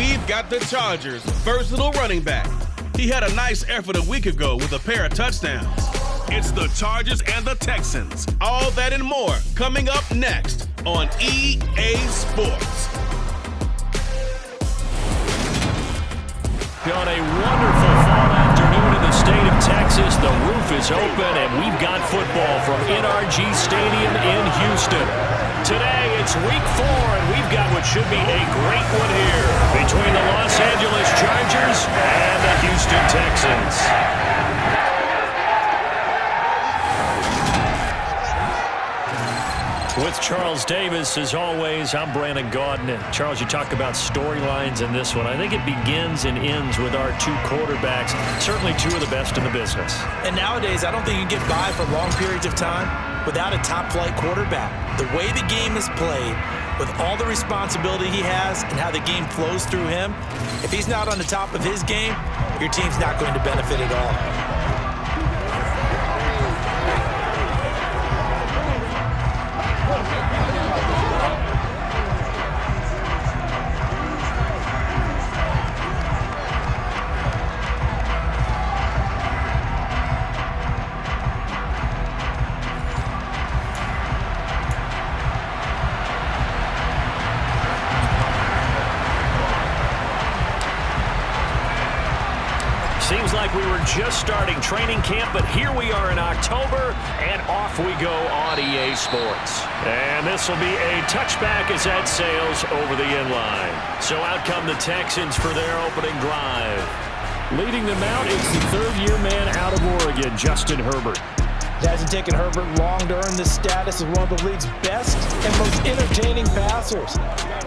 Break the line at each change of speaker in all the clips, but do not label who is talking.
we've got the Chargers' versatile running back. He had a nice effort a week ago with a pair of touchdowns. It's the Chargers and the Texans. All that and more coming up next on EA Sports.
On a wonderful fall afternoon in the state of Texas, the roof is open and we've got football from NRG Stadium in Houston. Today it's week 4 and we've got what should be a great one here between the Los Angeles Chargers and the Houston Texans. With Charles Davis, as always, I'm Brandon Gaudin. Charles, you talk about storylines in this one. I think it begins and ends with our two quarterbacks, certainly two of the best in the business.
And nowadays, I don't think you can get by for long periods of time without a top-flight quarterback. The way the game is played, with all the responsibility he has and how the game flows through him, if he's not on the top of his game, your team's not going to benefit at all.
Seems like we were just starting training camp, but here we are in October, and off we go on EA Sports. And this will be a touchback as that sails over the inline. So out come the Texans for their opening drive. Leading them out is the third-year man out of Oregon, Justin Herbert.
It hasn't taken Herbert long to earn this status as one of the league's best and most entertaining passers.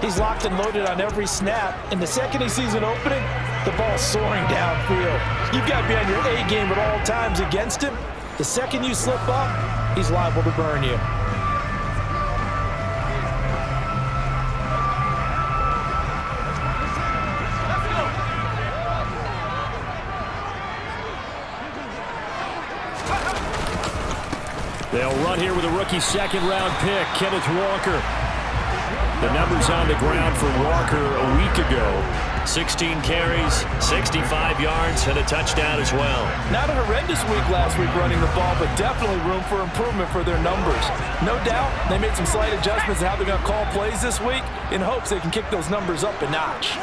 He's locked and loaded on every snap, and the second he sees an opening, the ball's soaring downfield. You've got to be on your A game at all times against him. The second you slip up, he's liable to burn you.
They'll run here with a rookie second-round pick, Kenneth Walker. The numbers on the ground for Walker a week ago. 16 carries, 65 yards, and a touchdown as well.
Not a horrendous week last week running the ball, but definitely room for improvement for their numbers. No doubt, they made some slight adjustments in how they're going to call plays this week in hopes they can kick those numbers up a notch.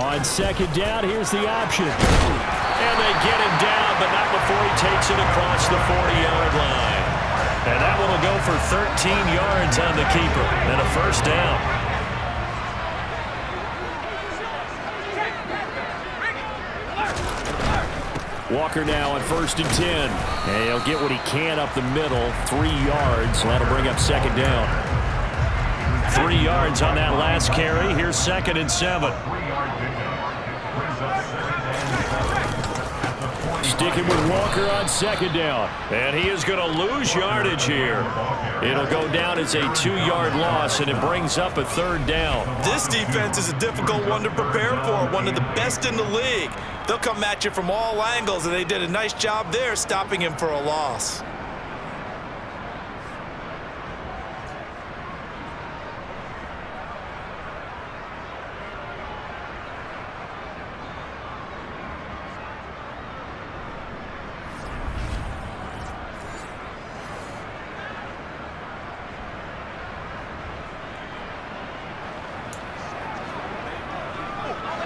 On second down, here's the option. And they get him down, but not before he takes it across the 40-yard line. And that one will go for 13 yards on the keeper and a first down. Walker now on 1st and 10. And he'll get what he can up the middle, 3 yards. That'll bring up second down. 3 yards on that last carry. Here's 2nd and 7. Sticking with Walker on second down. And he is going to lose yardage here. It'll go down as a 2-yard loss, and it brings up a 3rd down.
This defense is a difficult one to prepare for, one of the best in the league. They'll come at you from all angles, and they did a nice job there stopping him for a loss.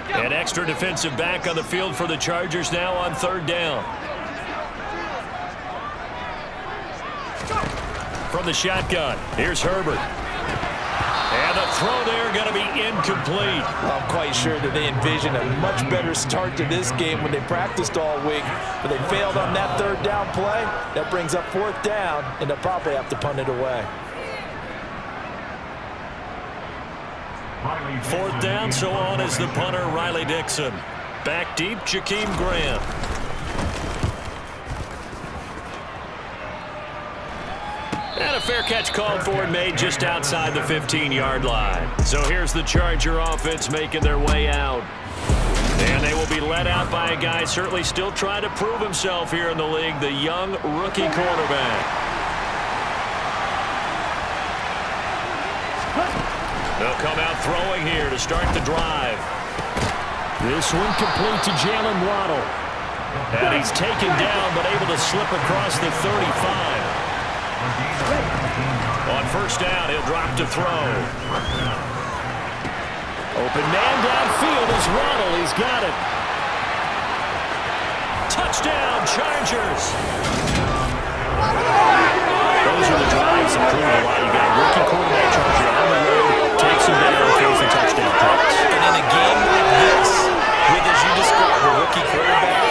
An extra defensive back on the field for the Chargers now on 3rd down. From the shotgun, here's Herbert. And the throw there going to be incomplete.
I'm quite sure that they envisioned a much better start to this game when they practiced all week, but they failed on that 3rd down play. That brings up 4th down, and they'll probably have to punt it away.
4th down, so on is the punter, Riley Dixon. Back deep, Jakeem Graham. And a fair catch called for and made just outside the 15-yard line. So here's the Charger offense making their way out. And they will be led out by a guy certainly still trying to prove himself here in the league, the young rookie quarterback. They'll come out throwing here to start the drive. This one complete to Jalen Waddle. And he's taken down but able to slip across the 35. On first down, he'll drop to throw. Open man downfield is Waddle. He's got it. Touchdown, Chargers. Those are the drives that prove a lot. You got a rookie quarterback Charger on the road, takes him down, throws the touchdown pass.
And in a game like this, with, as you described, a rookie quarterback,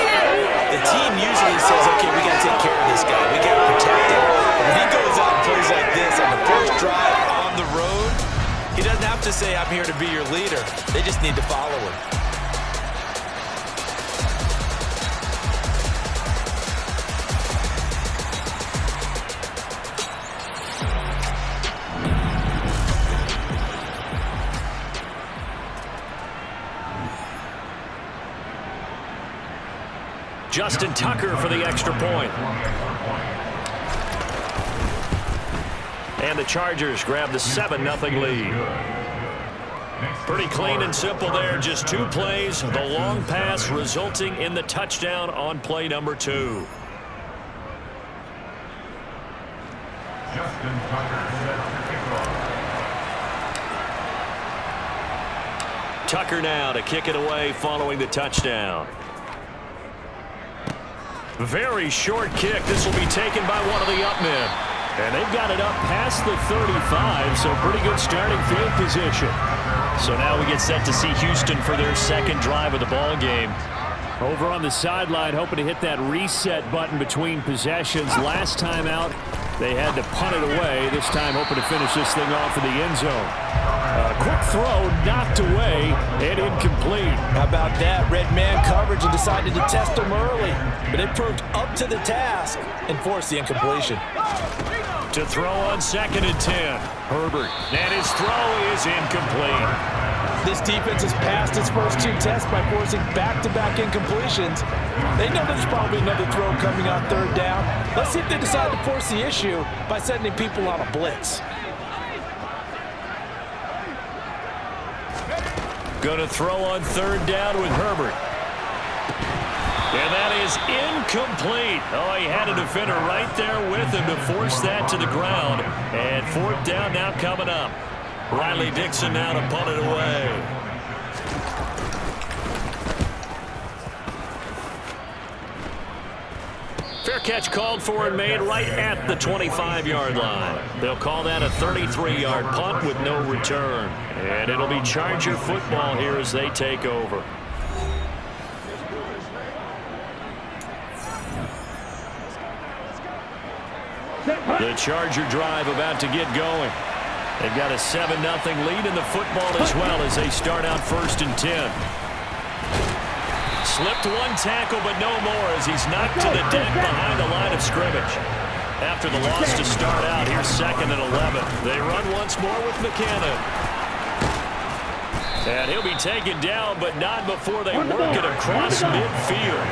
the team usually says, okay, we got to take care of this guy. We got to protect him. But when he goes out and plays like this on the first drive on the road, he doesn't have to say, I'm here to be your leader. They just need to follow him.
Justin Tucker for the extra point. And the Chargers grab the 7-0 lead. Pretty clean and simple there. Just 2 plays. The long pass resulting in the touchdown on play number 2.
Justin Tucker set to kick off.
Tucker now to kick it away following the touchdown. Very short kick. This will be taken by one of the up men. And they've got it up past the 35, so pretty good starting field position. So now we get set to see Houston for their second drive of the ball game. Over on the sideline, hoping to hit that reset button between possessions. Last time out, they had to punt it away. This time hoping to finish this thing off in the end zone. Quick throw, knocked away, and incomplete.
How about that? Red man coverage and decided to test him early. But it proved up to the task and forced the incompletion.
To throw on 2nd and 10. Herbert. And his throw is incomplete.
This defense has passed its first 2 tests by forcing back-to-back incompletions. They know there's probably another throw coming on 3rd down. Let's see if they decide to force the issue by sending people on a blitz.
Going to throw on 3rd down with Herbert. And that is incomplete. Oh, he had a defender right there with him to force that to the ground. And 4th down now coming up. Riley Dixon now to punt it away. Fair catch called for and made right at the 25-yard line. They'll call that a 33-yard punt with no return. And it'll be Charger football here as they take over. The Charger drive about to get going. They've got a 7-0 lead in the football as well as they start out 1st and 10. Slipped 1 tackle, but no more as he's knocked to the deck behind the line of scrimmage. After the loss to start out, here's 2nd and 11. They run once more with McKinnon. And he'll be taken down, but not before they work it across midfield.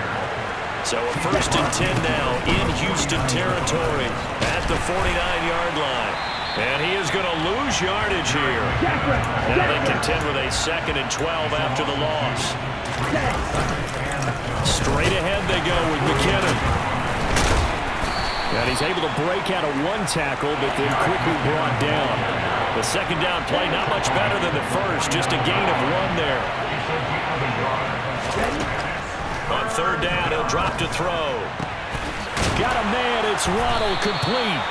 So a 1st and 10 now in Houston territory at the 49-yard line. And he is going to lose yardage here. Now they contend with a 2nd and 12 after the loss. Straight ahead they go with McKinnon. And he's able to break out of 1 tackle, but then quickly brought down. The 2nd down play not much better than the first, just a gain of 1 there. On 3rd down, he'll drop to throw. Got a man, it's Waddle, complete.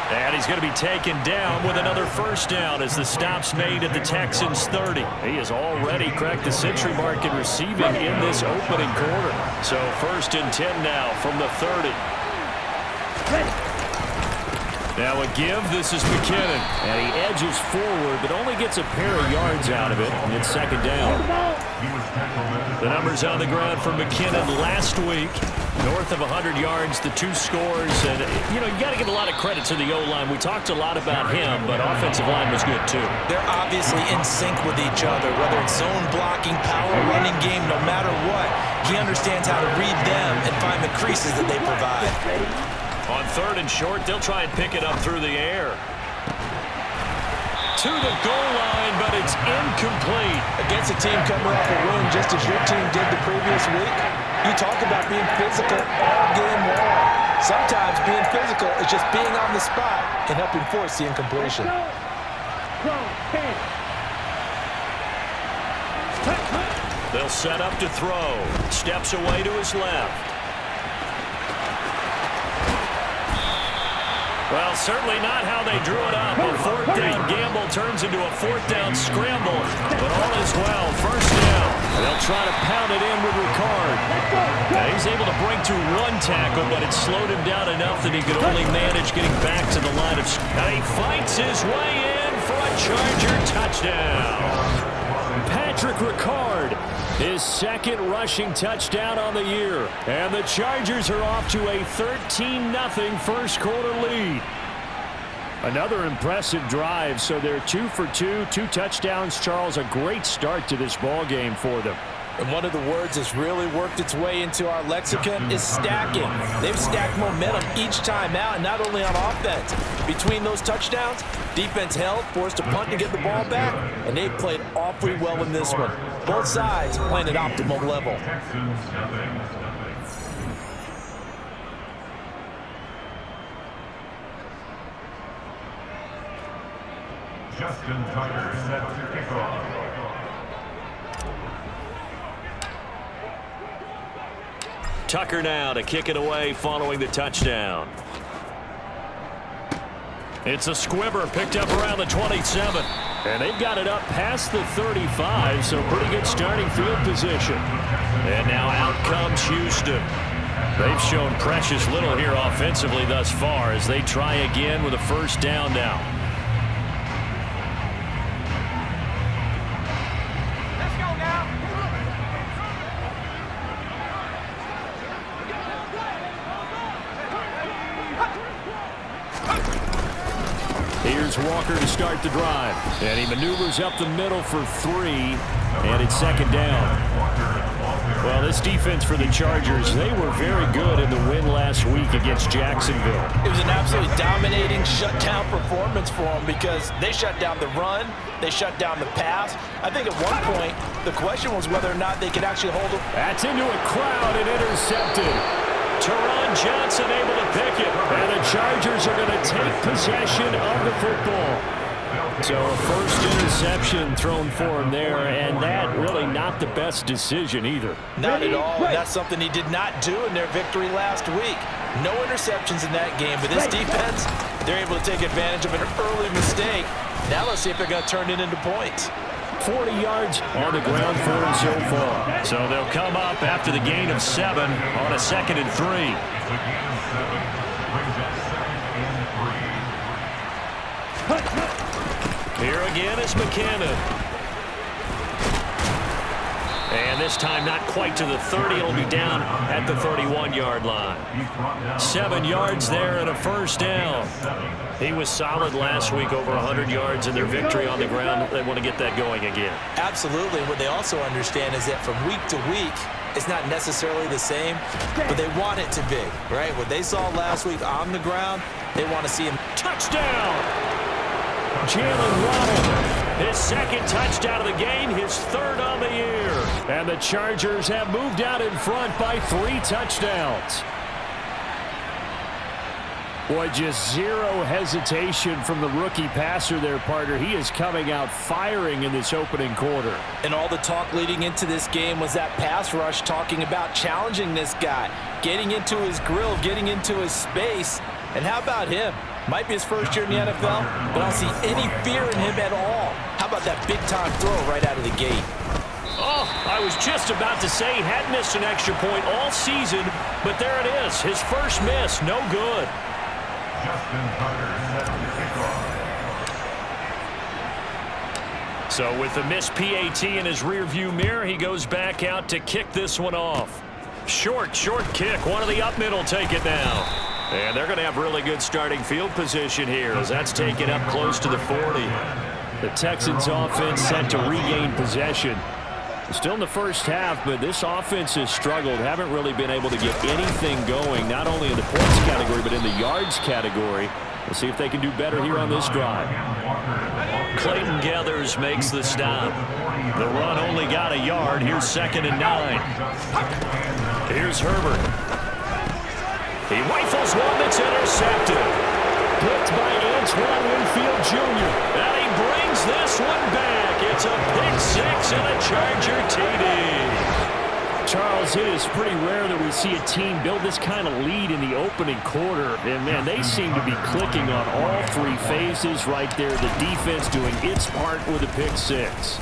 And he's going to be taken down with another 1st down as the stop's made at the Texans' 30. He has already cracked the century mark in receiving in this opening quarter. So 1st and 10 now from the 30. Now a give, this is McKinnon. And he edges forward, but only gets a pair of yards out of it. And it's 2nd down. The numbers on the ground for McKinnon last week. North of 100 yards, the 2 scores. And, you know, you got to give a lot of credit to the O-line. We talked a lot about him, but offensive line was good, too.
They're obviously in sync with each other, whether it's zone blocking, power running game, no matter what. He understands how to read them and find the creases that they provide.
On 3rd and short, they'll try and pick it up through the air. to the goal line, but it's incomplete.
Against a team coming off a win just as your team did the previous week, you talk about being physical all game long. Sometimes being physical is just being on the spot and helping force the incompletion.
They'll set up to throw. Steps away to his left. Well, certainly not how they drew it up. A fourth down gamble turns into a fourth down scramble. But all is well. First down. And they'll try to pound it in with Ricard. Now, he's able to break through one tackle, but it slowed him down enough that he could only manage getting back to the line of... And he fights his way in for a Charger touchdown. Patrick Ricard, his second rushing touchdown on the year. And the Chargers are off to a 13-0 first quarter lead. Another impressive drive, so they're 2 for 2, 2 touchdowns. Charles, a great start to this ball game for them.
And one of the words that's really worked its way into our lexicon is stacking. They've stacked momentum each time out, and not only on offense. Between those touchdowns, defense held, forced a punt to get the ball back, and they played awfully well in this one. Both sides playing at optimal level.
Justin Tucker set to kick off.
Tucker now to kick it away following the touchdown. It's a squibber picked up around the 27. And they've got it up past the 35, so pretty good starting field position. And now out comes Houston. They've shown precious little here offensively thus far as they try again with a first down now. Here's Walker to start the drive. And he maneuvers up the middle for 3. And it's second down. Well, this defense for the Chargers, they were very good in the win last week against Jacksonville.
It was an absolutely dominating shutdown performance for them because they shut down the run, they shut down the pass. I think at one point, the question was whether or not they could actually hold it.
That's into a crowd and intercepted. Teron Johnson able to pick it. And the Chargers are going to take possession of the football. So a first interception thrown for him there, and that really not the best decision either.
Not at all. That's something he did not do in their victory last week. No interceptions in that game, but this defense, they're able to take advantage of an early mistake. Now let's see if they're going to turn it into points.
40 yards on the ground for him so far. So they'll come up after the gain of 7 on a 2nd and 3. Here again is McKinnon. And this time not quite to the 30. It'll be down at the 31-yard line. 7 yards there and a first down. He was solid last week, over 100 yards in their victory on the ground. They want to get that going again.
Absolutely. What they also understand is that from week to week, it's not necessarily the same, but they want it to be, right? What they saw last week on the ground, they want to see him.
Touchdown! Jalen Waddle, his second touchdown of the game, his 3rd on the year. And the Chargers have moved out in front by 3 touchdowns. Boy, just zero hesitation from the rookie passer there, partner. He is coming out firing in this opening quarter.
And all the talk leading into this game was that pass rush talking about challenging this guy, getting into his grill, getting into his space. And how about him? Might be his first year in the NFL, but I don't see any fear in him at all. How about that big-time throw right out of the gate?
Oh, I was just about to say he had missed an extra point all season, but there it is. His first miss, no good.
Justin Tucker set to kick off.
So with the missed PAT in his rearview mirror, he goes back out to kick this one off. Short kick. One of the up middle take it now. And they're going to have really good starting field position here as that's taken up close to the 40. The Texans offense set to regain possession. Still in the first half, but this offense has struggled. Haven't really been able to get anything going, not only in the points category, but in the yards category. We'll see if they can do better here on this drive. Clayton Gathers makes the stop. The run only got a yard. Here's 2nd and 9. Here's Herbert. He rifles one that's intercepted.
Blitzed by Antoine Winfield Jr.
And he brings this one back. It's a pick 6 and a Charger TD.
Charles, it is pretty rare that we see a team build this kind of lead in the opening quarter. And, man, they seem to be clicking on all 3 phases right there. The defense doing its part with a pick 6.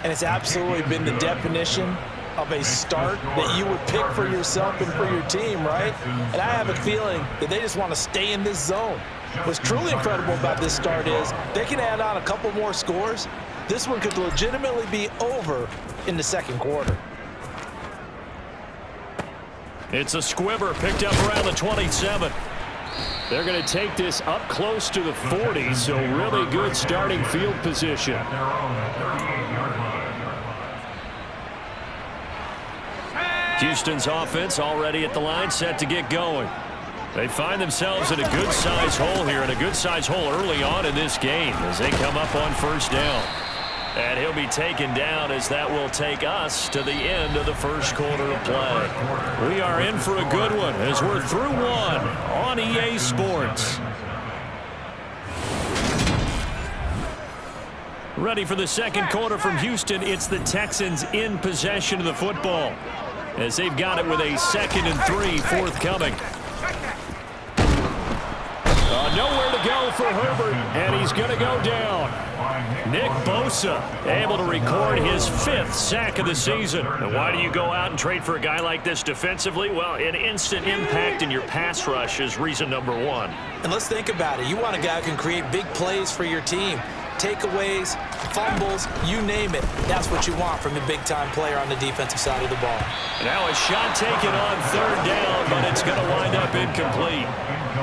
And it's absolutely been the definition of a start that you would pick for yourself and for your team, right? And I have a feeling that they just want to stay in this zone. What's truly incredible about this start is they can add on a couple more scores. This one could legitimately be over in the 2nd quarter.
It's a squibber picked up around the 27.
They're going to take this up close to the 40, so really good starting field position.
Houston's offense already at the line, set to get going. They find themselves in a good-sized hole here, and a good-sized hole early on in this game as they come up on 1st down. And he'll be taken down as that will take us to the end of the 1st quarter of play. We are in for a good one as we're through 1 on EA Sports. Ready for the 2nd quarter from Houston. It's the Texans in possession of the football as they've got it with a 2nd and 3 forthcoming. Nowhere to go for Herbert, and he's going to go down. Nick Bosa able to record his 5th sack of the season. And why do you go out and trade for a guy like this defensively? Well, an instant impact in your pass rush is reason number 1.
And let's think about it. You want a guy who can create big plays for your team. Takeaways, fumbles, you name it. That's what you want from a big-time player on the defensive side of the ball.
Now a shot taken on 3rd down, but it's going to wind up incomplete.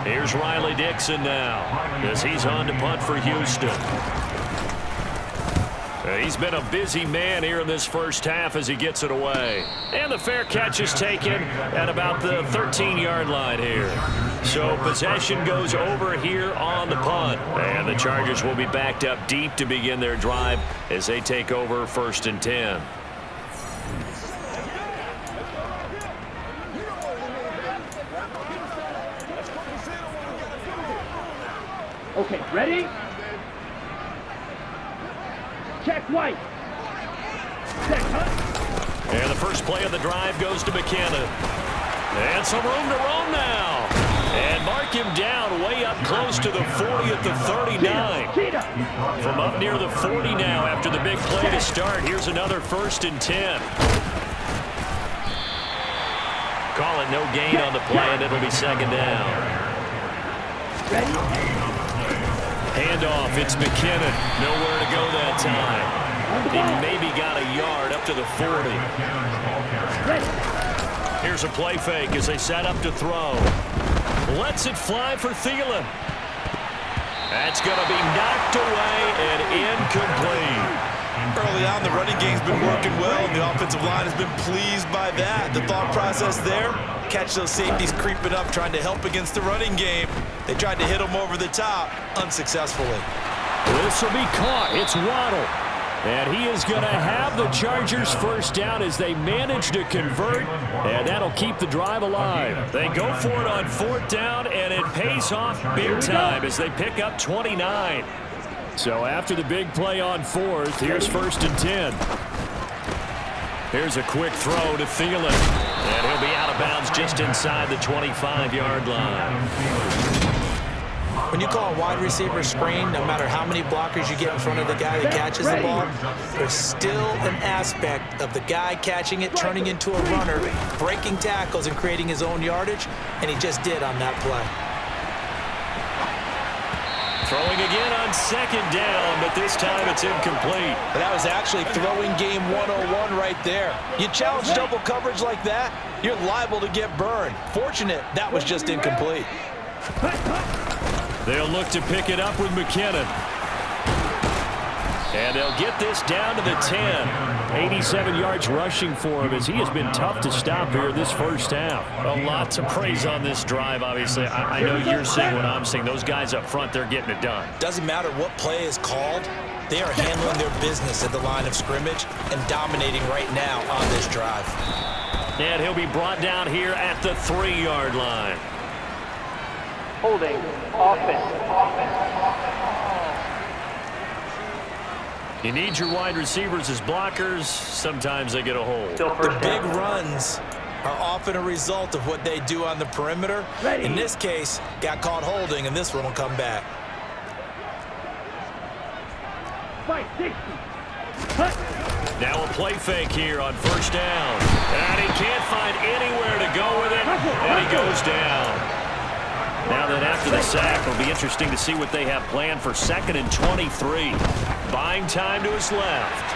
Here's Riley Dixon now as he's on to punt for Houston. He's been a busy man here in this 1st half as he gets it away. And the fair catch is taken at about the 13-yard line here. So possession goes over here on the punt. And the Chargers will be backed up deep to begin their drive as they take over 1st and 10.
Okay, ready? Check white. Check hunt.
And the first play of the drive goes to McKinnon. And some room to roam now. And mark him down way up close to the 40 at the 39. From up near the 40 now after the big play to start. Here's another 1st and 10. Call it no gain on the play, and it'll be 2nd down. Handoff, it's McKinnon. Nowhere to go that time. He maybe got a yard up to the 40. Here's a play fake as they set up to throw. Lets it fly for Thielen. That's going to be knocked away and incomplete.
Early on, the running game's been working well, and the offensive line has been pleased by that. The thought process there, catch those safeties creeping up, trying to help against the running game. They tried to hit them over the top, unsuccessfully.
This will be caught. It's Waddle. And he is going to have the Chargers 1st down as they manage to convert, and that'll keep the drive alive.
They go for it on 4th down, and it pays off big time as they pick up 29.
So after the big play on 4th, here's 1st and 10.
Here's a quick throw to Thielen. And he'll be out of bounds just inside the 25-yard line.
When you call a wide receiver screen, no matter how many blockers you get in front of the guy that catches the ball, there's still an aspect of the guy catching it, turning into a runner, breaking tackles and creating his own yardage, and he just did on that play.
Throwing again on 2nd down, but this time it's incomplete.
But that was actually throwing game 101 right there. You challenge double coverage like that, you're liable to get burned. Fortunate, that was just incomplete.
They'll look to pick it up with McKinnon. And they'll get this down to the 10.
87 yards rushing for him as he has been tough to stop here this 1st half.
A lot to praise on this drive, obviously. I know you're seeing what I'm seeing. Those guys up front, they're getting it done.
Doesn't matter what play is called. They are handling their business at the line of scrimmage and dominating right now on this drive.
And he'll be brought down here at the 3-yard line.
Holding. Offense.
You need your wide receivers as blockers. Sometimes they get a hold.
The big runs are often a result of what they do on the perimeter.
Ready.
In this case, got caught holding, and this one will come back.
560. Cut.
Now a play fake here on first down. And he can't find anywhere to go with it, and he goes down. Now that after the sack, it'll be interesting to see what they have planned for 2nd and 23. Buying time to his left.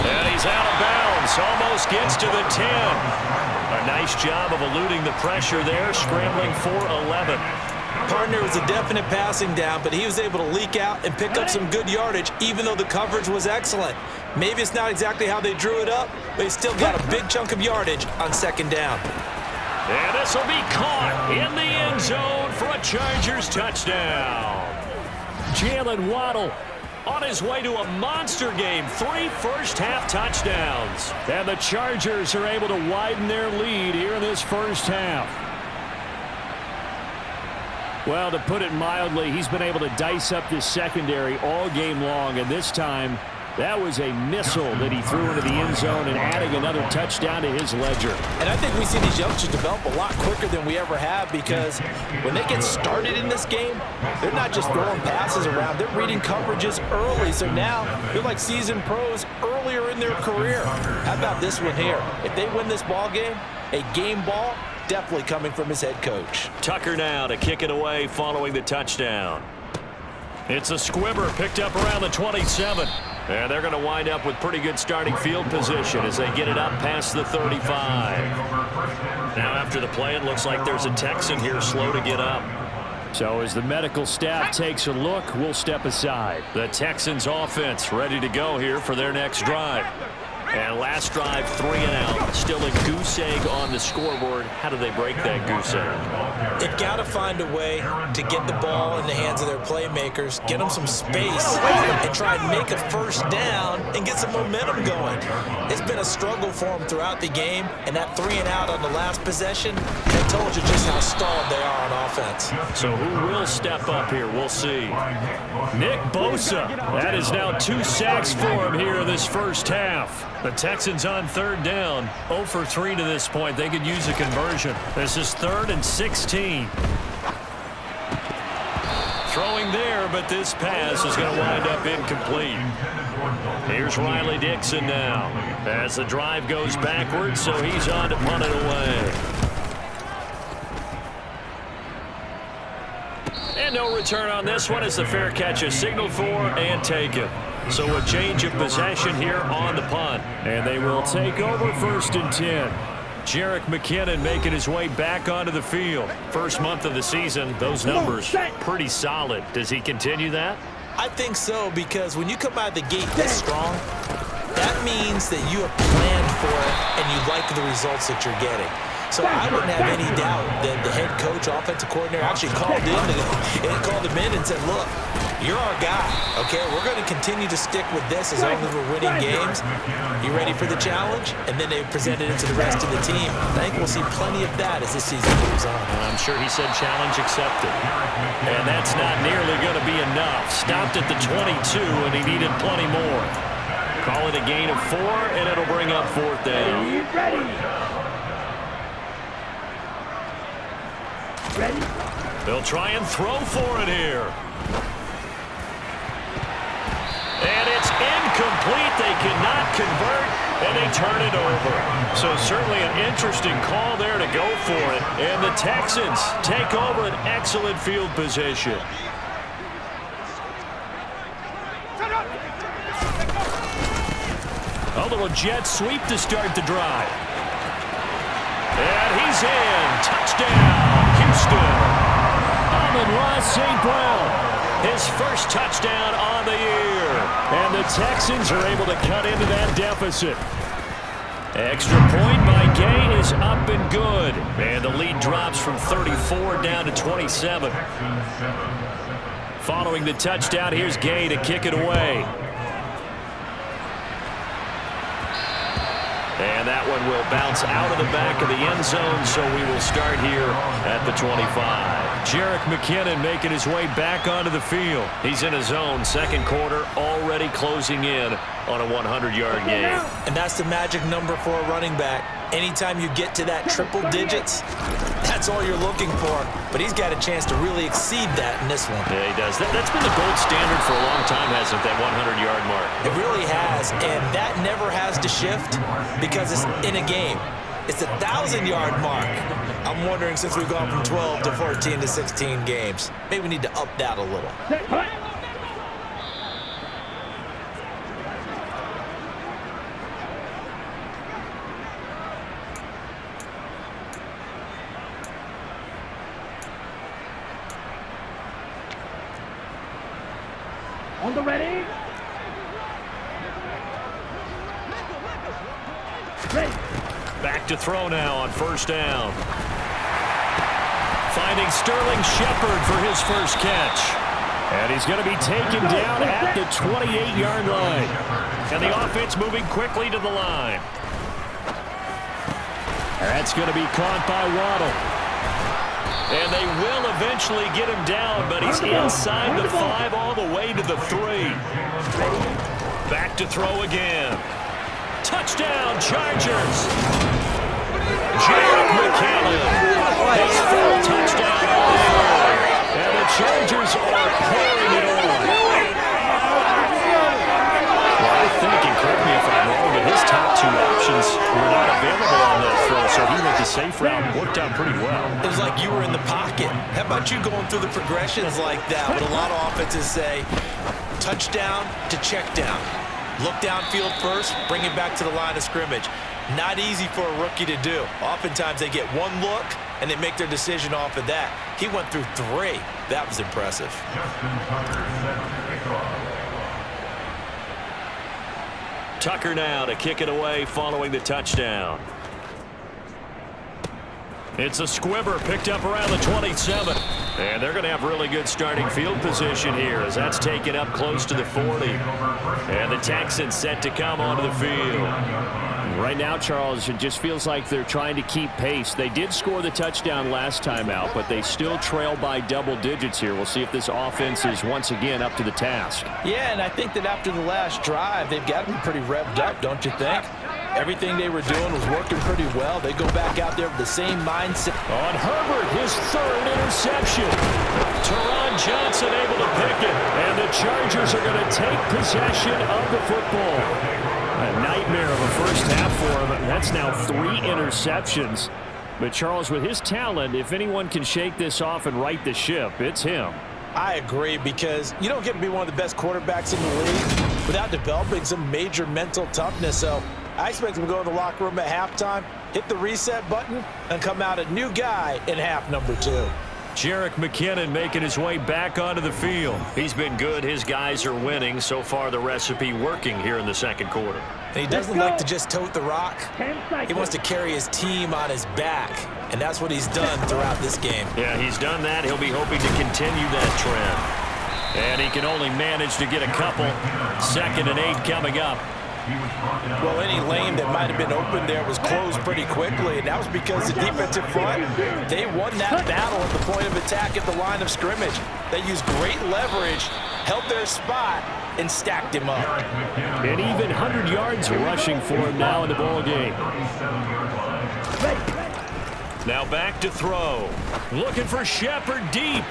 And he's out of bounds. Almost gets to the 10. A nice job of eluding the pressure there, scrambling for 11.
Partner was a definite passing down, but he was able to leak out and pick up some good yardage, even though the coverage was excellent. Maybe it's not exactly how they drew it up, but he still got a big chunk of yardage on 2nd down.
And this will be caught in the end zone for a Chargers touchdown. Jalen Waddle on his way to a monster game. 3 first-half touchdowns. And the Chargers are able to widen their lead here in this first half. Well, to put it mildly, he's been able to dice up this secondary all game long, and this time that was a missile that he threw into the end zone and adding another touchdown to his ledger.
And I think we see these youngsters develop a lot quicker than we ever have, because when they get started in this game, they're not just throwing passes around. They're reading coverages early. So now they're like seasoned pros earlier in their career. How about this one here? If they win this ball game, a game ball, definitely coming from his head coach.
Tucker now to kick it away following the touchdown. It's a squibber picked up around the 27. And they're going to wind up with pretty good starting field position as they get it up past the 35. Now after the play, it looks like there's a Texan here slow to get up.
So as the medical staff takes a look, we'll step aside.
The Texans offense ready to go here for their next drive. And last drive, 3 and out. Still a goose egg on the scoreboard. How do they break that goose egg?
They've got to find a way to get the ball in the hands of their playmakers, get them some space, and try and make a first down and get some momentum going. It's been a struggle for them throughout the game, and that 3 and out on the last possession, they told you just how stalled they are on offense.
So who will step up here? We'll see. Nick Bosa. That is now 2 sacks for him here in this first half. The Texans on 3rd down, 0 for 3 to this point. They could use a conversion. This is 3rd and 16. Throwing there, but this pass is going to wind up incomplete. Here's Riley Dixon now as the drive goes backwards, so he's on to punt it away. And no return on this one as the fair catch is signaled for and taken. So a change of possession here on the punt.
And they will take over 1st and 10.
Jerick McKinnon making his way back onto the field. First month of the season, those numbers pretty solid. Does he continue that?
I think so, because when you come out of the gate this strong, that means that you have planned for it and you like the results that you're getting. So I wouldn't have any doubt that the head coach, offensive coordinator, actually called him in and said, look, you're our guy, okay? We're going to continue to stick with this as long as we're winning games. You ready for the challenge? And then they presented it to the rest of the team. I think we'll see plenty of that as this season moves on.
I'm sure he said challenge accepted. And that's not nearly going to be enough. Stopped at the 22, and he needed plenty more. Call it a gain of 4, and it'll bring up 4th down.
Ready.
They'll try and throw for it here. And it's incomplete. They cannot convert, and they turn it over. So certainly an interesting call there to go for it. And the Texans take over an excellent field position. A little jet sweep to start the drive. And he's in. Touchdown, Houston.
Amon-Ra St. Brown.
His first touchdown on the year.
And the Texans are able to cut into that deficit.
Extra point by Gain is up and good. And the lead drops from 34 down to 27. Following the touchdown, here's Gay to kick it away. And that one will bounce out of the back of the end zone, so we will start here at the 25. Jerick McKinnon making his way back onto the field. He's in his zone, second quarter, already closing in on a 100-yard game.
And that's the magic number for a running back. Anytime you get to that triple digits, that's all you're looking for. But he's got a chance to really exceed that in this one.
Yeah, he does. That's been the gold standard for a long time, hasn't it, that 100-yard mark?
It really has, and that never has to shift because it's in a game. It's a 1,000-yard mark. I'm wondering, since we've gone from 12 to 14 to 16 games, maybe we need to up that a little.
On the ready. Ready.
Back to throw now on first down. Finding Sterling Shepard for his first catch. And he's going to be taken down at the 28-yard line. And the offense moving quickly to the line. That's going to be caught by Waddle. And they will eventually get him down, but he's inside the 5 all the way to the 3. Back to throw again. Touchdown, Chargers. Jerick McKinnon. His full touchdown on the year. And the Chargers are pouring it on. Well, I think, and correct me if I'm wrong, but his top two options were not available on that throw, so he went the safe route and worked out pretty well.
It was like you were in the pocket. How about you going through the progressions like that? But a lot of offenses say touchdown to check down. Look downfield first, bring it back to the line of scrimmage. Not easy for a rookie to do. Oftentimes they get one look and they make their decision off of that. He went through 3. That was impressive.
Tucker now to kick it away following the touchdown. It's a squibber picked up around the 27. And they're going to have really good starting field position here as that's taken up close to the 40. And the Texans set to come onto the field.
Right now, Charles, it just feels like they're trying to keep pace. They did score the touchdown last time out, but they still trail by double digits here. We'll see if this offense is once again up to the task.
Yeah, and I think that after the last drive, they've got to be pretty revved up, don't you think? Everything they were doing was working pretty well. They go back out there with the same mindset.
On Herbert, his 3rd interception. Teron Johnson able to pick it. And the Chargers are going to take possession of the football. A nightmare of a first half for him. That's now 3 interceptions. But Charles, with his talent, if anyone can shake this off and right the ship, it's him.
I agree, because you don't get to be one of the best quarterbacks in the league without developing some major mental toughness. So I expect him to go in the locker room at halftime, hit the reset button, and come out a new guy in half number 2.
Jerick McKinnon making his way back onto the field. He's been good. His guys are winning. So far, the recipe working here in the second quarter.
And he doesn't like to just tote the rock. He wants to carry his team on his back, and that's what he's done throughout this game.
Yeah, he's done that. He'll be hoping to continue that trend. And he can only manage to get a couple. 2nd and 8 coming up.
Well, any lane that might have been open there was closed pretty quickly, and that was because the defensive front, they won that battle at the point of attack at the line of scrimmage. They used great leverage, held their spot, and stacked him up.
And even 100 yards rushing for him now in the ball game.
Now back to throw. Looking for Shepard deep.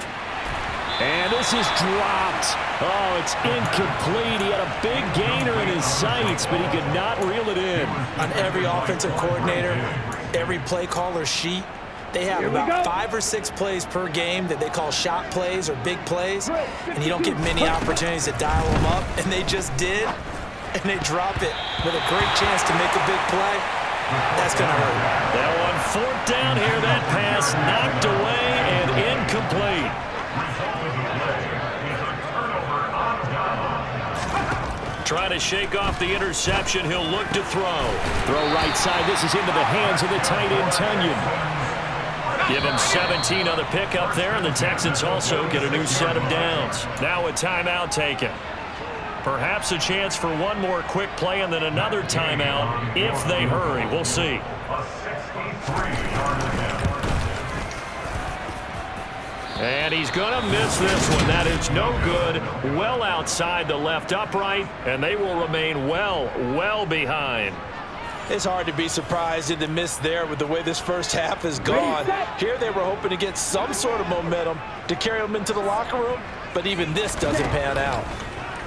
And this is dropped. Oh, it's incomplete. He had a big gainer in his sights, but he could not reel it in.
On every offensive coordinator, every play caller sheet, they have about 5 or 6 plays per game that they call shot plays or big plays, and you don't get many opportunities to dial them up, and they just did, and they drop it with a great chance to make a big play. That's going to hurt.
That one 4th down here. That pass knocked away and incomplete. Trying to shake off the interception. He'll look to throw.
Throw right side. This is into the hands of the tight end, Tunyon.
Give him 17 on the pickup there, and the Texans also get a new set of downs. Now a timeout taken. Perhaps a chance for one more quick play and then another timeout if they hurry. We'll see.
A 63-yard attempt.
And he's going to miss this one. That is no good. Well outside the left upright, and they will remain well behind.
It's hard to be surprised in the miss there with the way this first half has gone. Here they were hoping to get some sort of momentum to carry them into the locker room, but even this doesn't pan out.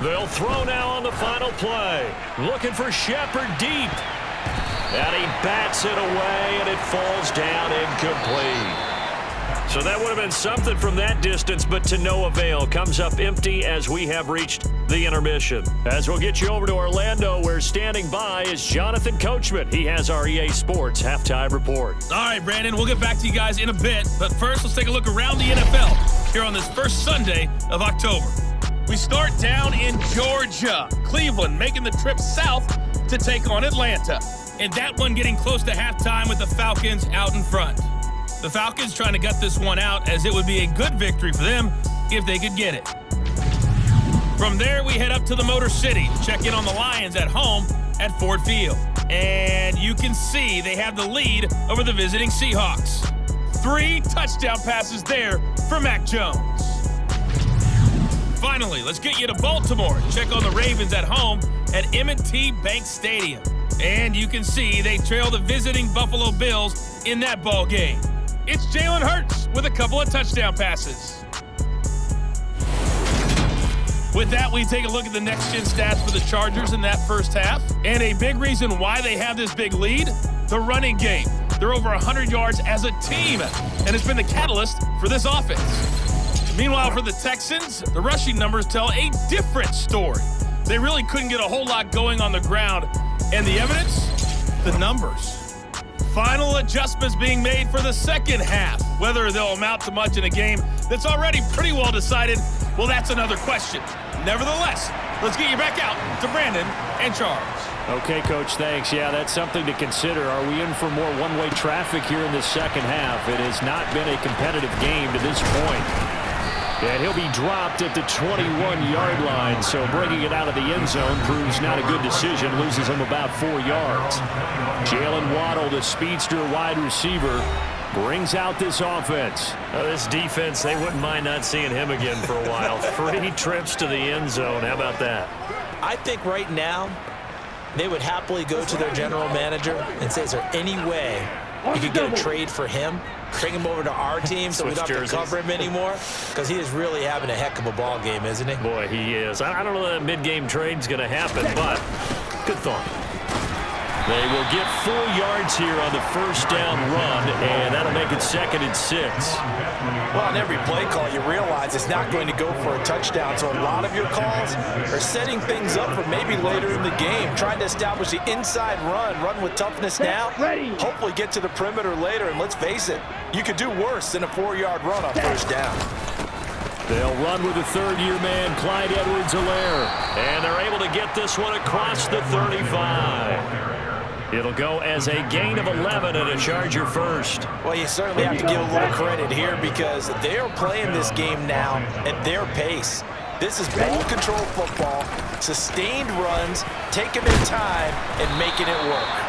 They'll throw now on the final play. Looking for Shepard deep. And he bats it away, and it falls down incomplete. So that would have been something from that distance, but to no avail. Comes up empty as we have reached the intermission. As we'll get you over to Orlando, where standing by is Jonathan Coachman. He has our EA Sports halftime report.
All right, Brandon, we'll get back to you guys in a bit. But first, let's take a look around the NFL here on this first Sunday of October. We start down in Georgia. Cleveland making the trip south to take on Atlanta. And that one getting close to halftime with the Falcons out in front. The Falcons trying to gut this one out, as it would be a good victory for them if they could get it. From there, we head up to the Motor City, check in on the Lions at home at Ford Field. And you can see they have the lead over the visiting Seahawks. 3 touchdown passes there for Mac Jones. Finally, let's get you to Baltimore. Check on the Ravens at home at M&T Bank Stadium. And you can see they trail the visiting Buffalo Bills in that ball game. It's Jalen Hurts with a couple of touchdown passes. With that, we take a look at the next-gen stats for the Chargers in that first half. And a big reason why they have this big lead, the running game. They're over 100 yards as a team, and it's been the catalyst for this offense. Meanwhile, for the Texans, the rushing numbers tell a different story. They really couldn't get a whole lot going on the ground. And the evidence? The numbers. Final adjustments being made for the second half. Whether they'll amount to much in a game that's already pretty well decided, well, that's another question. Nevertheless, let's get you back out to Brandon and Charles.
Okay, Coach, thanks. Yeah, that's something to consider. Are we in for more one-way traffic here in the second half? It has not been a competitive game to this point. And he'll be dropped at the 21-yard line, so bringing it out of the end zone proves not a good decision, loses him about 4 yards. Jalen Waddle, the speedster wide receiver, brings out this offense.
This defense, they wouldn't mind not seeing him again for a while. 3 trips to the end zone. How about that?
I think right now they would happily go to their general manager and say, is there any way you could get a trade for him? Bring him over to our team so we don't have to cover him anymore, because he is really having a heck of a ball game, isn't he?
Boy, he is. I don't know that mid-game trade's going to happen, but good thought. They will get 4 yards here on the first down run, and that'll make it 2nd and 6.
Well, on every play call, you realize it's not going to go for a touchdown, so a lot of your calls are setting things up for maybe later in the game, trying to establish the inside run with toughness now, hopefully get to the perimeter later, and let's face it, you could do worse than a 4-yard run on first down.
They'll run with the third-year man, Clyde Edwards-Helaire, and they're able to get this one across the 35. It'll go as a gain of 11 and a Charger first.
Well, you certainly have to give a little credit here because they are playing this game now at their pace. This is ball control football, sustained runs, taking their time and making it work.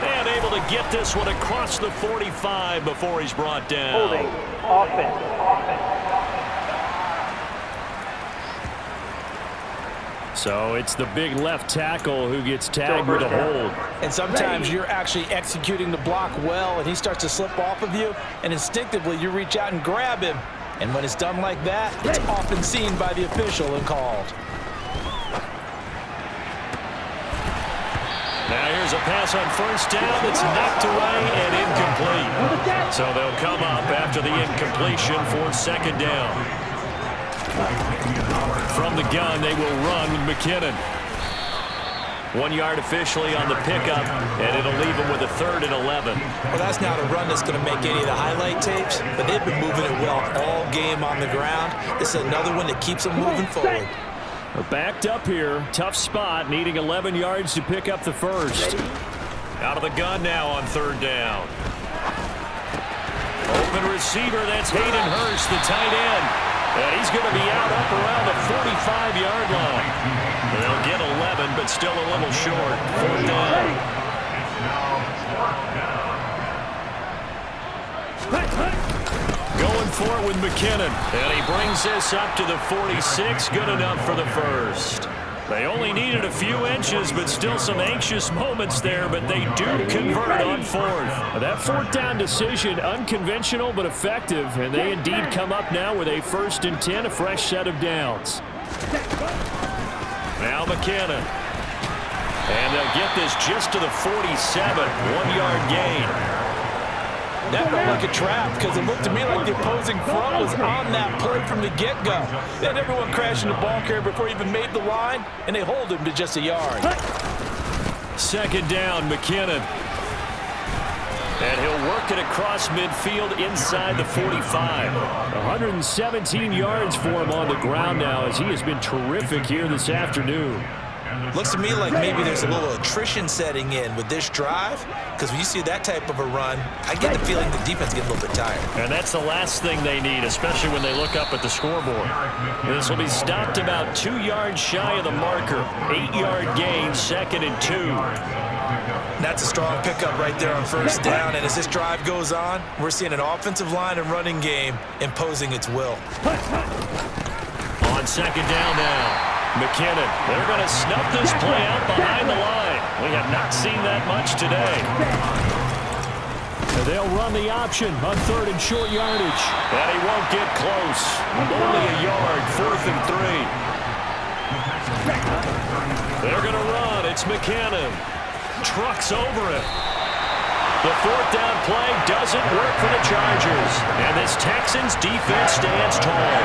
And able to get this one across the 45 before he's brought down.
Holding. Offense.
So it's the big left tackle who gets tagged with a hold.
And sometimes you're actually executing the block well, and he starts to slip off of you, and instinctively you reach out and grab him. And when it's done like that, it's often seen by the official and called.
Now here's a pass on first down that's knocked away and incomplete. So they'll come up after the incompletion for 2nd down. From the gun, they will run with McKinnon. 1 yard officially on the pickup, and it'll leave them with a 3rd and 11.
Well, that's not a run that's going to make any of the highlight tapes, but they've been moving it well all game on the ground. This is another one that keeps them moving forward.
They're backed up here. Tough spot, needing 11 yards to pick up the first.
Out of the gun now on 3rd down. Open receiver, that's Hayden Hurst, the tight end. And he's going to be out up around the 45-yard line. They'll get 11, but still a little short. 4th down. Going for it with McKinnon. And he brings this up to the 46. Good enough for the first. They only needed a few inches, but still some anxious moments there, but they do convert on 4th. That 4th down decision, unconventional but effective, and they indeed come up now with a 1st and 10, a fresh set of downs. Now McKinnon. And they'll get this just to the 47, 1-yard gain.
That felt like a trap because it looked to me like the opposing front was on that play from the get-go. They had everyone crashing the ball carrier before he even made the line, and they hold him to just a yard.
2nd down, McKinnon. And he'll work it across midfield inside the 45.
117 yards for him on the ground now as he has been terrific here this afternoon.
Looks to me like maybe there's a little attrition setting in with this drive, because when you see that type of a run, I get the feeling the defense gets a little bit tired.
And that's the last thing they need, especially when they look up at the scoreboard. This will be stopped about 2 yards shy of the marker. 8-yard gain, 2nd and 2.
That's a strong pickup right there on 1st down, and as this drive goes on, we're seeing an offensive line and running game imposing its will.
On 2nd down now. McKinnon, they're going to snuff this play out behind the line. We have not seen that much today.
And they'll run the option on 3rd and short yardage.
And he won't get close. Only a yard, 4th and 3. They're going to run. It's McKinnon. Trucks over it. The 4th down play doesn't work for the Chargers. And this Texans defense stands tall.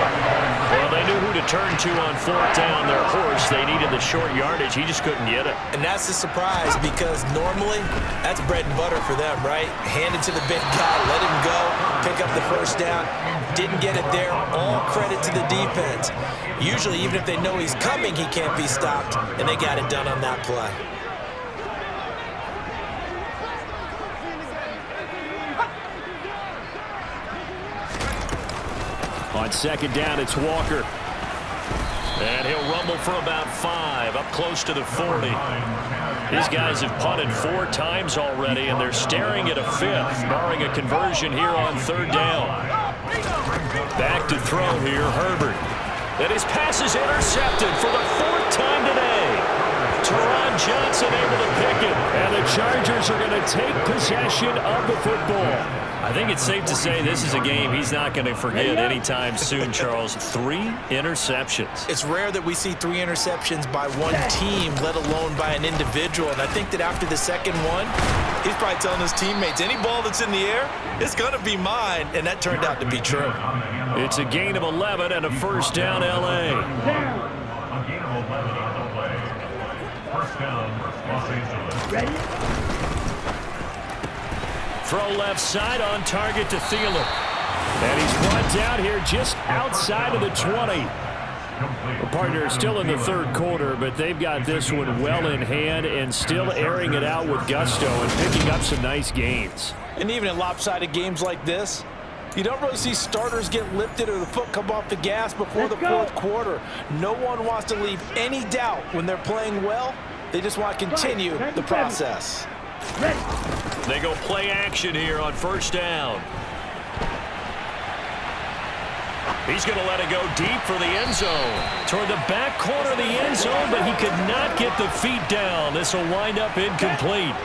Well, they knew who to turn to on 4th down. Their horse, they needed the short yardage. He just couldn't get it.
And that's a surprise because normally that's bread and butter for them, right? Hand it to the big guy, let him go, pick up the 1st down. Didn't get it there. All credit to the defense. Usually, even if they know he's coming, he can't be stopped. And they got it done on that play.
On 2nd down, it's Walker.
And he'll rumble for about 5, up close to the 40. These guys have punted 4 times already, and they're staring at a 5th, barring a conversion here on 3rd down. Back to throw here, Herbert. And his pass is intercepted for the 4th time today. Teron Johnson able to pick it.
And the Chargers are going to take possession of the football.
I think it's safe to say this is a game he's not going to forget anytime soon, Charles. 3 interceptions.
It's rare that we see 3 interceptions by one team, let alone by an individual. And I think that after the second one, he's probably telling his teammates, any ball that's in the air, it's going to be mine. And that turned out to be true.
It's a gain of 11 and a 1st down, L.A.
A gain of 11 on the play. 1st down, Los Angeles. Ready?
Throw left side on target to Thielen.
And he's brought down here just outside of the 20. The partner is still in the 3rd quarter, but they've got this one well in hand and still airing it out with gusto and picking up some nice gains.
And even in lopsided games like this, you don't really see starters get lifted or the foot come off the gas before the 4th quarter. No one wants to leave any doubt when they're playing well. They just want to continue the process.
They go play action here on 1st down. He's going to let it go deep for the end zone. Toward the back corner of the end zone, but he could not get the feet down. This will wind up incomplete.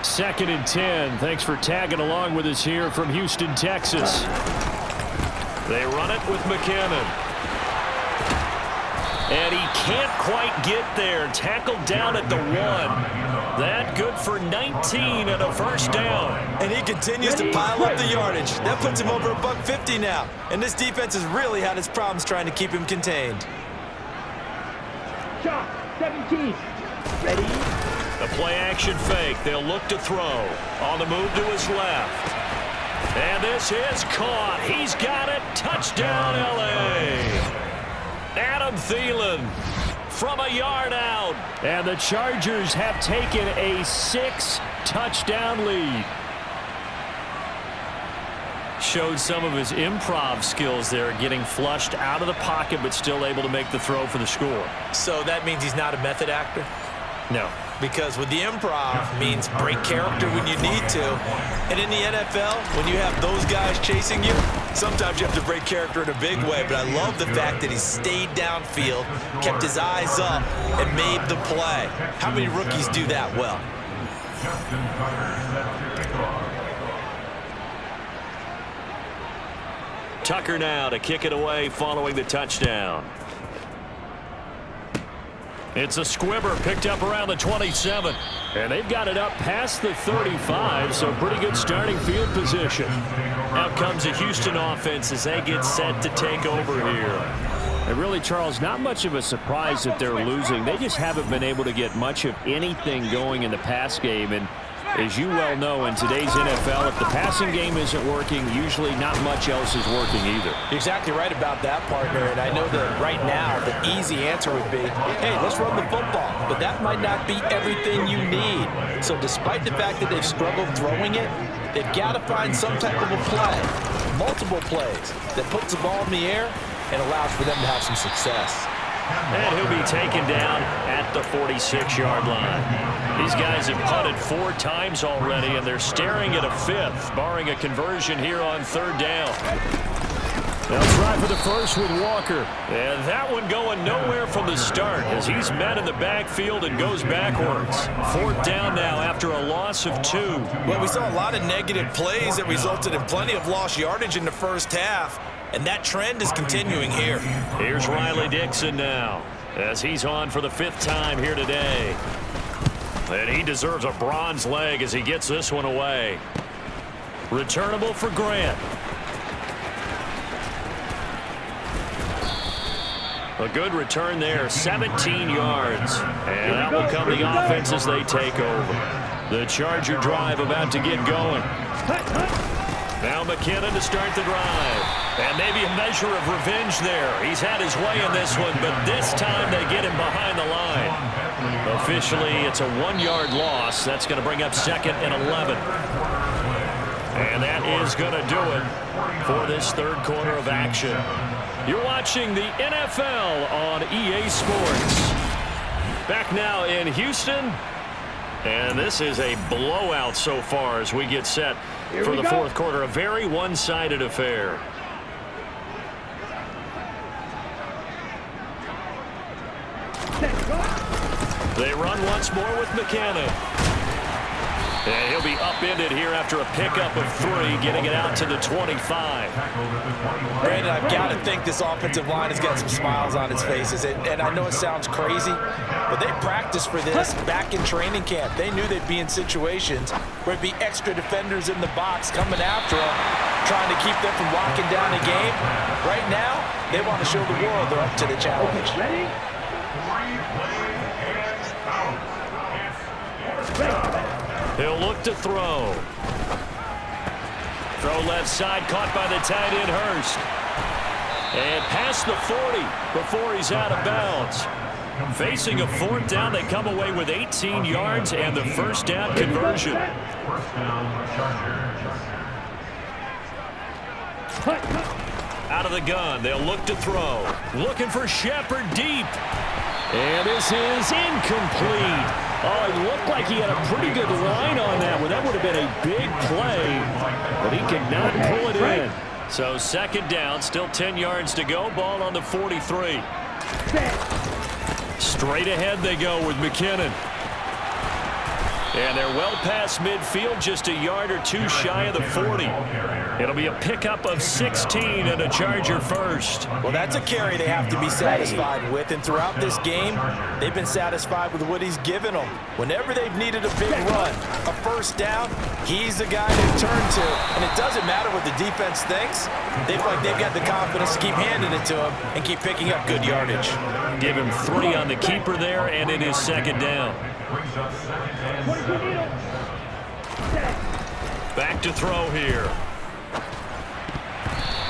2nd and 10. Thanks for tagging along with us here from Houston, Texas.
They run it with McKinnon. And he can't quite get there. Tackled down at the 1. That good for 19 and a 1st down.
And he continues to pile up the yardage. That puts him over $150 now. And this defense has really had its problems trying to keep him contained.
Shot, 17. Ready?
The play action fake. They'll look to throw. On the move to his left. And this is caught. He's got it. Touchdown, L.A. Adam Thielen from a yard out.
And the Chargers have taken a 6-touchdown lead.
showed some of his improv skills there, getting flushed out of the pocket but still able to make the throw for the score.
So that means he's not a method actor?
No.
Because with the improv means break character when you need to. And in the NFL, when you have those guys chasing you, sometimes you have to break character in a big way. But I love the fact that he stayed downfield, kept his eyes up, and made the play. How many rookies do that well?
Tucker now to kick it away following the touchdown. It's a squibber picked up around the 27. And they've got it up past the 35, so pretty good starting field position. Out comes the Houston offense as they get set to take over here.
And really, Charles, not much of a surprise that they're losing. They just haven't been able to get much of anything going in the pass game. And as you well know, in today's NFL, if the passing game isn't working, usually not much else is working either.
You're exactly right about that, partner. And I know that right now the easy answer would be, hey, let's run the football. But that might not be everything you need. So despite the fact that they've struggled throwing it, they've got to find some type of a play, multiple plays, that puts the ball in the air and allows for them to have some success.
And he'll be taken down at the 46-yard line. These guys have punted 4 times already, and they're staring at a 5th, barring a conversion here on 3rd down.
They'll try for the first with Walker.
And that one going nowhere from the start as he's met in the backfield and goes backwards. 4th down now after a loss of 2.
Well, we saw a lot of negative plays that resulted in plenty of lost yardage in the first half. And that trend is continuing here.
Here's Riley Dixon now as he's on for the 5th time here today. And he deserves a bronze leg as he gets this one away. Returnable for Grant. A good return there, 17 yards. And that will come the offense as they take over. The Charger drive about to get going. Now McKinnon to start the drive. And maybe a measure of revenge there. He's had his way in this one, but this time they get him behind the line. Officially, it's a 1-yard loss. That's going to bring up 2nd and 11. And that is going to do it for this 3rd quarter of action. You're watching the NFL on EA Sports. Back now in Houston. And this is a blowout so far as we get set for the 4th quarter. A very one-sided affair. They run once more with McKinnon. And he'll be upended here after a pickup of 3, getting it out to the 25.
Brandon, I've got to think this offensive line has got some smiles on its faces. And I know it sounds crazy, but they practiced for this back in training camp. They knew they'd be in situations where there'd be extra defenders in the box coming after them, trying to keep them from locking down the game. Right now, they want to show the world they're up to the challenge.
Ready?
He'll look to throw. Throw left side, caught by the tight end Hurst. And past the 40 before he's out of bounds. Facing a 4th down, they come away with 18 yards and the 1st down conversion. Out of the gun, they'll look to throw. Looking for Shepard deep.
And this is incomplete. Oh, it looked like he had a pretty good line on that one. That would have been a big play, but he could not pull it in.
So 2nd down, still 10 yards to go. Ball on the 43. Straight ahead they go with McKinnon. And they're well past midfield, just a yard or 2 shy of the 40. It'll be a pickup of 16 and a Charger first.
Well, that's a carry they have to be satisfied with. And throughout this game, they've been satisfied with what he's given them. Whenever they've needed a big run, a 1st down, he's the guy they've turned to. And it doesn't matter what the defense thinks. They've got the confidence to keep handing it to him and keep picking up good yardage.
Give him 3 on the keeper there, and it is 2nd down. Back to throw here.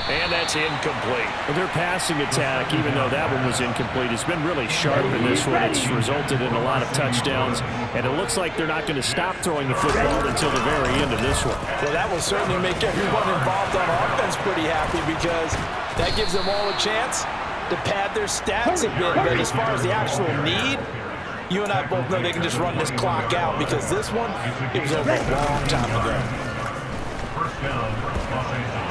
And that's incomplete.
Their passing attack, even though that one was incomplete, has been really sharp in this one. It's resulted in a lot of touchdowns, and it looks like they're not going to stop throwing the football until the very end of this one.
Well, that will certainly make everyone involved on offense pretty happy because that gives them all a chance to pad their stats a bit. But as far as the actual need, you and I both know they can just run this clock out because this one, it was over a long time ago.
First down, Los Angeles.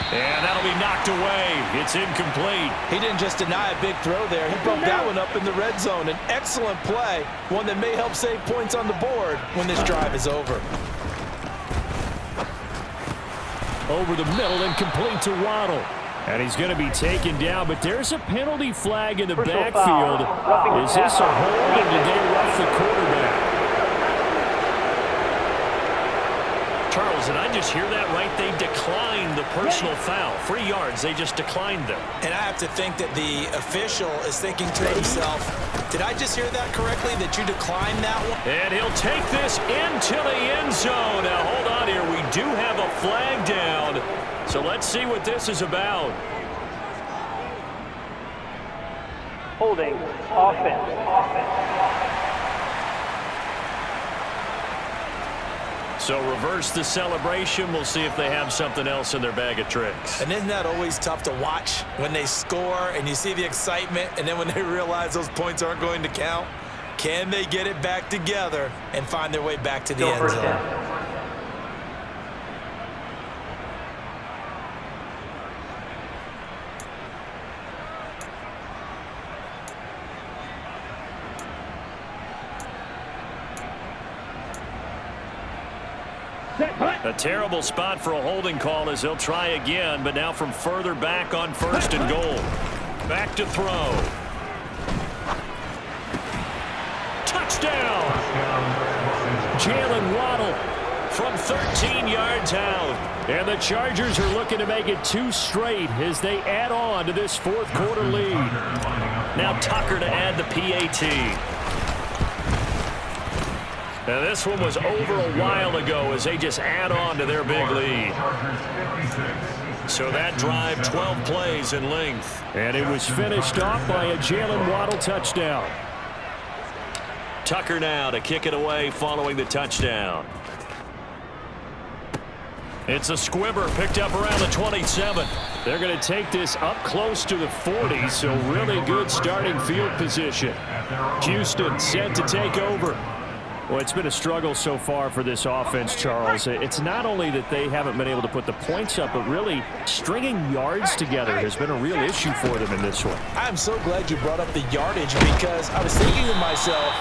And that'll be knocked away. It's incomplete.
He didn't just deny a big throw there. He broke that one up in the red zone. An excellent play, one that may help save points on the board when this drive is over.
Over the middle and complete to Waddle. And he's going to be taken down, but there's a penalty flag in the backfield. Is this a hold, or did they rough the quarterback?
Charles, did I just hear that right? They declined the personal foul. 3 yards, they just declined them.
And I have to think that the official is thinking to himself, did I just hear that correctly, that you declined that one?
And he'll take this into the end zone. Now, hold on here. We do have a flag down. So let's see what this is about.
Holding. Offense.
So reverse the celebration. We'll see if they have something else in their bag of tricks.
And isn't that always tough to watch when they score and you see the excitement and then when they realize those points aren't going to count? Can they get it back together and find their way back to the end zone?
A terrible spot for a holding call as they'll try again, but now from further back on 1st and goal. Back to throw. Touchdown!
Jalen Waddle
From 13 yards out.
And the Chargers are looking to make it 2 straight as they add on to this 4th quarter lead.
Now Tucker to add the PAT. Now this one was over a while ago as they just add on to their big lead. So that drive, 12 plays in length.
And it was finished off by a Jalen Waddle touchdown.
Tucker now to kick it away following the touchdown. It's a squibber picked up around the 27.
They're going to take this up close to the 40, so really good starting field position. Houston set to take over. Well, it's been a struggle so far for this offense, Charles. It's not only that they haven't been able to put the points up, but really stringing yards together has been a real issue for them in this one.
I'm so glad you brought up the yardage because I was thinking to myself,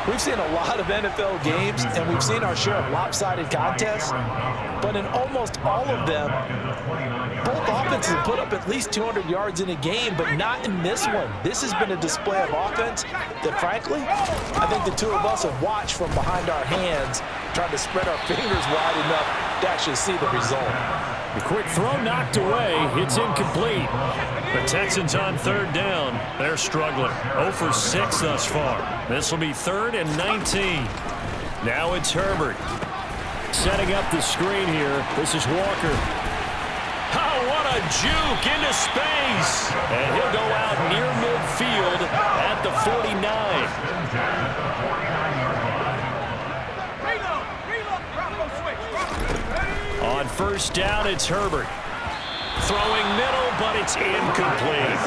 we've seen a lot of NFL games and we've seen our share of lopsided contests, but in almost all of them, both offenses have put up at least 200 yards in a game, but not in this one. This has been a display of offense that, frankly, I think the two of us have watched from behind our hands, trying to spread our fingers wide enough to actually see the result.
The quick throw knocked away. It's incomplete.
The Texans on 3rd down. They're struggling. 0 for 6 thus far. This will be 3rd and 19. Now it's Herbert.
Setting up the screen here. This is Walker.
Oh, what a juke into space. And he'll go out near midfield at the 49. On 1st down, it's Herbert. Throwing middle, but it's incomplete.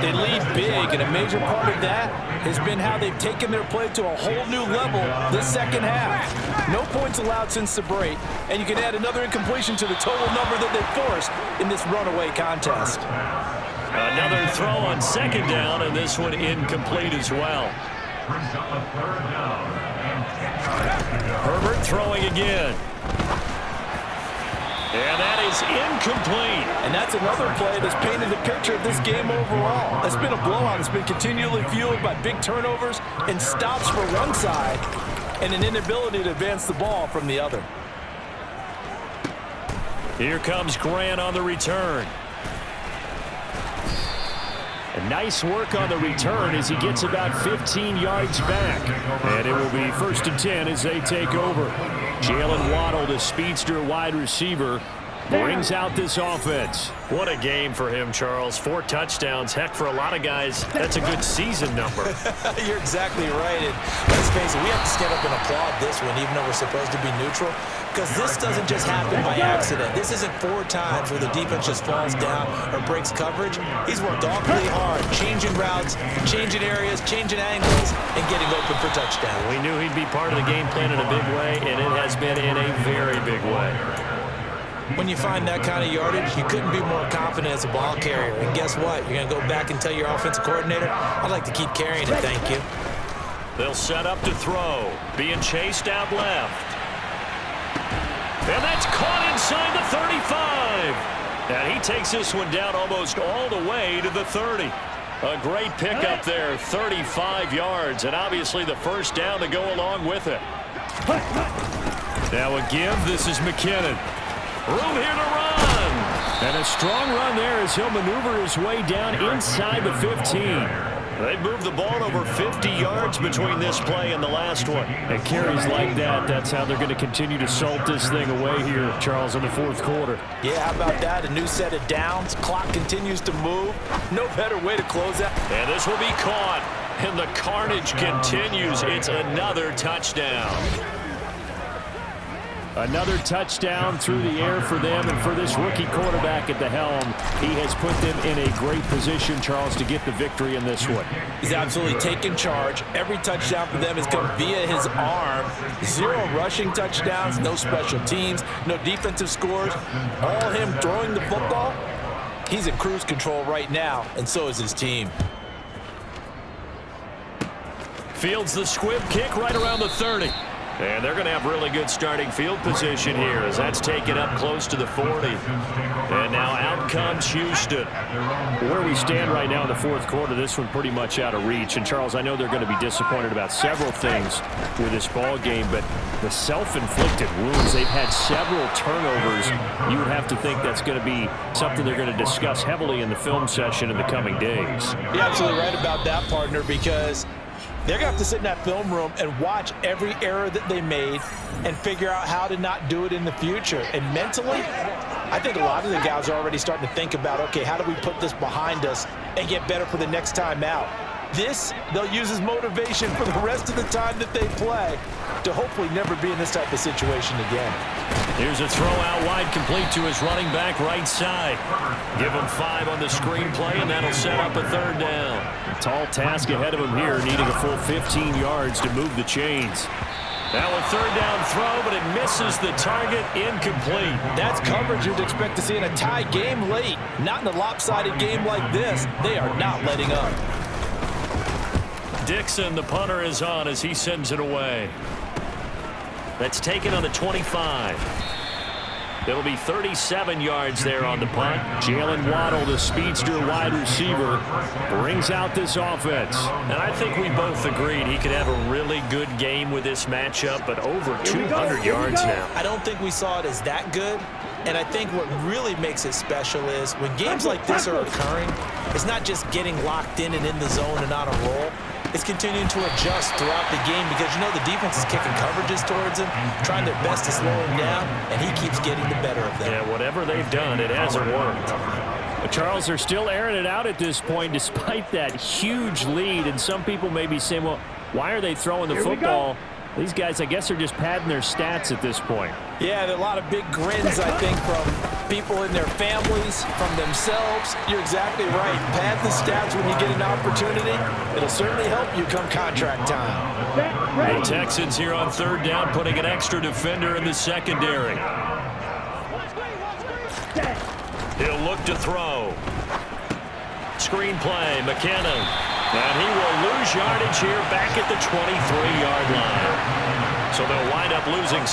They lead big, and a major part of that has been how they've taken their play to a whole new level this second half. No points allowed since the break, and you can add another incompletion to the total number that they forced in this runaway contest.
Another throw on 2nd down, and this one incomplete as well. Herbert throwing again. And that is incomplete.
And that's another play that's painted the picture of this game overall. It's been a blowout. It's been continually fueled by big turnovers and stops for one side and an inability to advance the ball from the other.
Here comes Grant on the return.
And nice work on the return as he gets about 15 yards back. And it will be 1st and 10 as they take over. Jalen Waddle, the speedster wide receiver.
brings out this offense. What a game for him, Charles. 4 touchdowns. Heck, for a lot of guys, that's a good season number.
You're exactly right. And let's face it, we have to stand up and applaud this one, even though we're supposed to be neutral, because this doesn't just happen by accident. This isn't 4 times where the defense just falls down or breaks coverage. He's worked awfully hard, changing routes, changing areas, changing angles, and getting open for touchdowns.
We knew he'd be part of the game plan in a big way, and it has been in a very big way.
When you find that kind of yardage, you couldn't be more confident as a ball carrier. And guess what? You're going to go back and tell your offensive coordinator, I'd like to keep carrying it, thank you.
They'll set up to throw. Being chased out left. And that's caught inside the 35. And he takes this one down almost all the way to the 30. A great pickup there, 35 yards. And obviously the first down to go along with it. Now a give. This is McKinnon. Room here to run. And a strong run there as he'll maneuver his way down inside the 15. They moved the ball over 50 yards between this play and the last one. And carries like that, that's how they're going to continue to salt this thing away here, Charles, in the fourth quarter.
Yeah, how about that? A new set of downs. Clock continues to move. No better way to close out.
And this will be caught. And the carnage continues. It's another touchdown. Another touchdown through the air for them, and for this rookie quarterback at the helm, he has put them in a great position, Charles, to get the victory in this one.
He's absolutely taken charge. Every touchdown for them has come via his arm. 0 rushing touchdowns, no special teams, no defensive scores. All him throwing the football. He's in cruise control right now, and so is his team. Fields the squib kick right around the 30.
And they're going to have really good starting field position here as that's taken up close to the 40. And now out comes Houston.
Where we stand right now in the fourth quarter, this one pretty much out of reach. And, Charles, I know they're going to be disappointed about several things with this ball game, but the self-inflicted wounds, they've had several turnovers. You would have to think that's going to be something they're going to discuss heavily in the film session in the coming days.
You're absolutely right about that, partner, because they're going to have to sit in that film room and watch every error that they made and figure out how to not do it in the future. And mentally, I think a lot of the guys are already starting to think about, okay, how do we put this behind us and get better for the next time out? This, they'll use as motivation for the rest of the time that they play to hopefully never be in this type of situation again.
Here's a throw out wide, complete to his running back right side. Give him 5 on the screenplay, and that'll set up a 3rd down.
A tall task ahead of him here, needing a full 15 yards to move the chains.
Now a 3rd down throw, but it misses the target, incomplete.
That's coverage you'd expect to see in a tie game late. Not in a lopsided game like this. They are not letting up.
Dixon, the punter, is on as he sends it away. That's taken on the 25. It'll be 37 yards there on the punt.
Jalen Waddle, the speedster wide receiver, brings out this offense.
And I think we both agreed he could have a really good game with this matchup, but over 200 yards now.
I don't think we saw it as that good. And I think what really makes it special is when games like this are occurring, it's not just getting locked in and in the zone and on a roll. It's continuing to adjust throughout the game because, you know, the defense is kicking coverages towards him, trying their best to slow him down, and he keeps getting the better of them.
Yeah, whatever they've done, it hasn't worked.
But Charles, they're still airing it out at this point despite that huge lead. And some people may be saying, well, why are they throwing the football? These guys, I guess, are just padding their stats at this point.
Yeah, there are a lot of big grins, I think, from people in their families, from themselves. You're exactly right. Pad the stats when you get an opportunity. It'll certainly help you come contract time.
The Texans here on 3rd down, putting an extra defender in the secondary. He'll look to throw. Screenplay, McKinnon. And he will lose yardage here back at the 23-yard line. So they'll wind up losing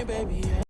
baby, yeah.